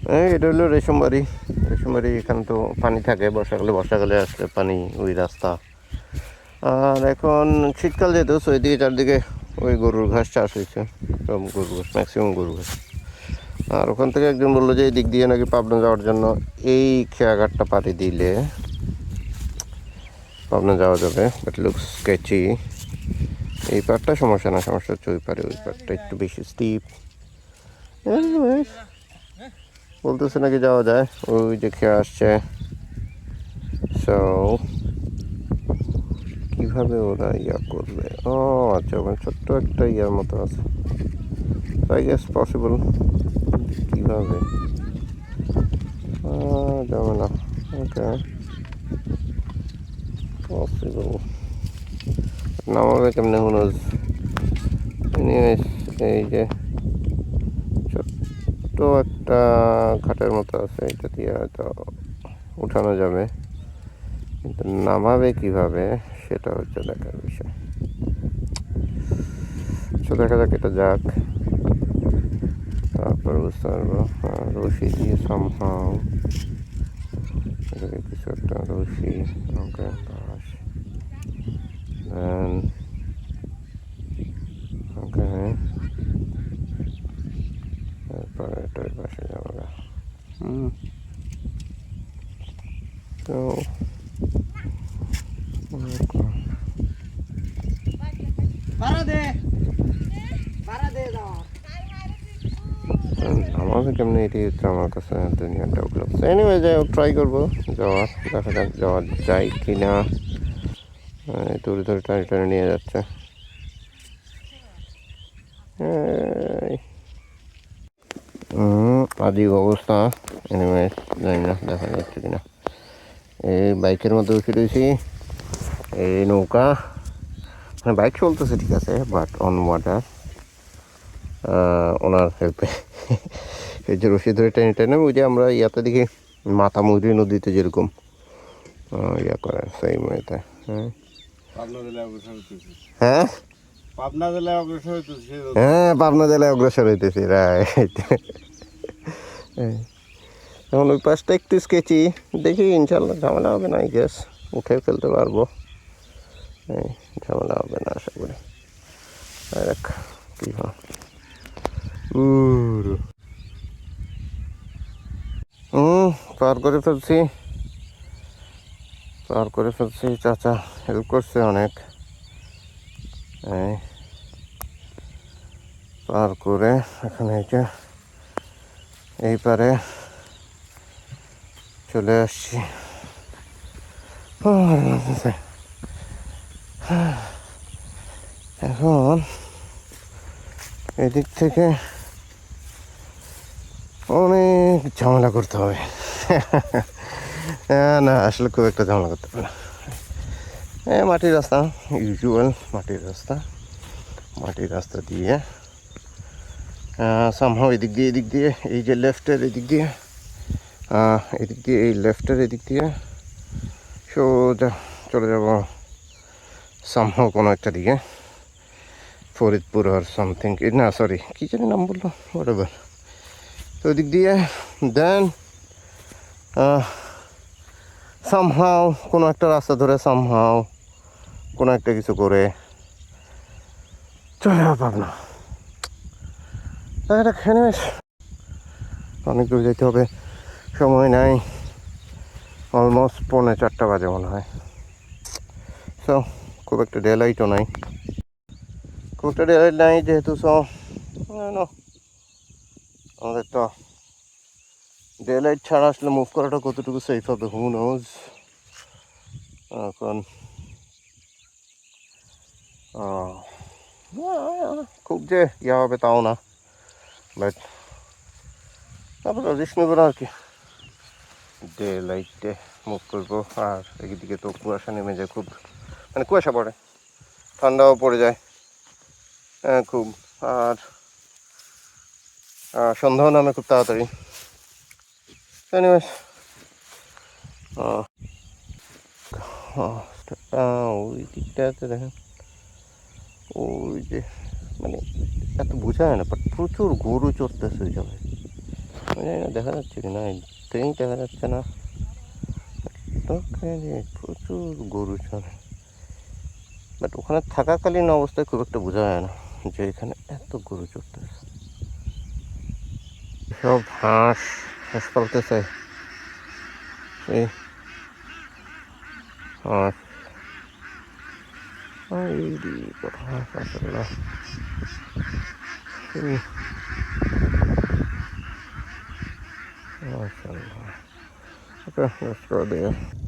এটা হলো রেশমবাড়ি। রেশমবাড়ি এখানে তো পানি থাকে বর্ষাকালে আসলে পানি ওই রাস্তা। আর এখন শীতকাল যেহেতু সো এদিকে চারদিকে ওই গরুর ঘাস চাষ হয়েছে, সব গরুর ঘাস, ম্যাক্সিমাম গরুর ঘাস। আর ওখান থেকে একজন বললো যে এই দিক দিয়ে নাকি পাবনা যাওয়ার জন্য এই খেয়াঘাটটা পাড়ি দিলে পাবনা যাওয়া যাবে, বাট লুকস স্কেচি। এই পারটা সমস্যা না, সমস্যা হচ্ছে ওই পারে, ওই পারটা একটু বেশি স্টিপ। বলতেছে নাকি যাওয়া যায়, ওই যে খেয়ে আসছে। সো কীভাবে ওরা ইয়া করবে? ও আচ্ছা, ওখানে ছোট্ট একটা ইয়ার মতো আছে, আই গেস পসিবল। কীভাবে যাবে না? ওকে, পসিবল। নামাবে কেমনে হুনোজ? এনিওয়েজ, এই যে ছোট্ট একটা ঘাটের মতো আছে, এটা দিয়ে হয়তো উঠানো যাবে, কিন্তু নামাবে কিভাবে সেটা হচ্ছে দেখার বিষয়। তো দেখা যাক, এটা যাক, তারপর বুঝতে পারবো। রশি দিয়ে সামহাও এটাকে কিছু একটা রশি, ওকে, বাস, দেন ওকে, তারপরে এটার পাশে যাবো। তো আমাকে কেমনি এটি হচ্ছে আমার কাছে দুনিয়াটা উপলব্ধ। এনিওয়ে যাই হোক, ট্রাই করবো যাওয়ার, দেখা যাক যাওয়া যায় কি না। দূরে ধরে টানে টানে নিয়ে যাচ্ছে। আদি অবস্থা। এনিওয়ে জানি না দেখা যাচ্ছে কিনা। এই বাইকের মধ্যে উঠে রয়েছি, এই নৌকা, মানে বাইক চলতেছে ঠিক আছে, বাট অন ওয়াটার, ওনার হেল্পে। এই যে রশি ধরে টেনে টেনে, ওই যে আমরা ইয়াতে দেখি মাতামুহুরী নদীতে যেরকম ইয়া করে, সেই মেয়েতে। হ্যাঁ, পাবনা জেলায় অগ্রসর হইতেছি, রাইট। এখন ওই পাশটা একটু স্কেচি, দেখি ইনশাল্লাহ ঝামেলা হবে না, আই গেস উঠে ফেলতে পারবো, ঝামেলা হবে না আশা করি। দেখ কি হয়। পার করে ফেলছি, পার করে ফেলছি। চাচা হেল্প করছে অনেক, পার করে এখন এই পারে চলে আসছি। এখন এদিক থেকে অনেক ঝামেলা করতে হবে। না, আসলে খুব একটা ঝামেলা করতে হবে না, মাটির রাস্তা, ইউজুয়াল মাটির রাস্তা দিয়ে সামহাও এদিক দিয়ে এই যে লেফটের এদিক দিয়ে এই লেফটের এদিক দিয়ে সোজা চলে যাব সামহাও কোনো একটা দিকে, ফরিদপুর আর সামথিং, না সরি কী জানি নাম বললো, হোয়াটএভার। তো ওই দিক দিয়ে দেন সামহাও কোনো একটা রাস্তা ধরে, সামহাও কোনো একটা কিছু করে চলে যাওয়া পাবনা। অনেক দূর যেতে হবে, সময় নাই, অলমোস্ট 3:45 বাজে মনে হয়। সো খুব একটা ডে লাইটও নাই, যেহেতু। সো আমাদের তো ডে লাইট ছাড়া আসলে মুভ করাটা কতটুকু সেফ হবে, হু নোজ। এখন খুব যে ইয়া হবে তাও না, বাট তারপর রিস্ক নেবো না আর কি, ডে লাইটে মুভ করবো। আর এদিকে তো কুয়াশা নেমে যায়, খুব মানে কুয়াশা পড়ে, ঠান্ডাও পড়ে যায় খুব, আর সন্ধ্যাও নামে খুব তাড়াতাড়ি। এনিওয়েজ ওই দিকটাতে দেখেন, ওই যে মানে এত বোঝা যায় না, বাট প্রচুর গরু চড়তেছে ওই জায়গায়, আমি জানি না দেখা যাচ্ছে কি না, ট্রেন দেখা যাচ্ছে না। ওখানে প্রচুর গরু চলে, বাট ওখানে থাকাকালীন অবস্থায় খুব একটা বোঝা যায় না যে এখানে এত গরু চড়তেছে। সব হাঁস হাঁস পালতেছে, এই হাঁস কত হাঁস মাশাআল্লাহ। মাশাআল্লাহ। Okay, let's go there.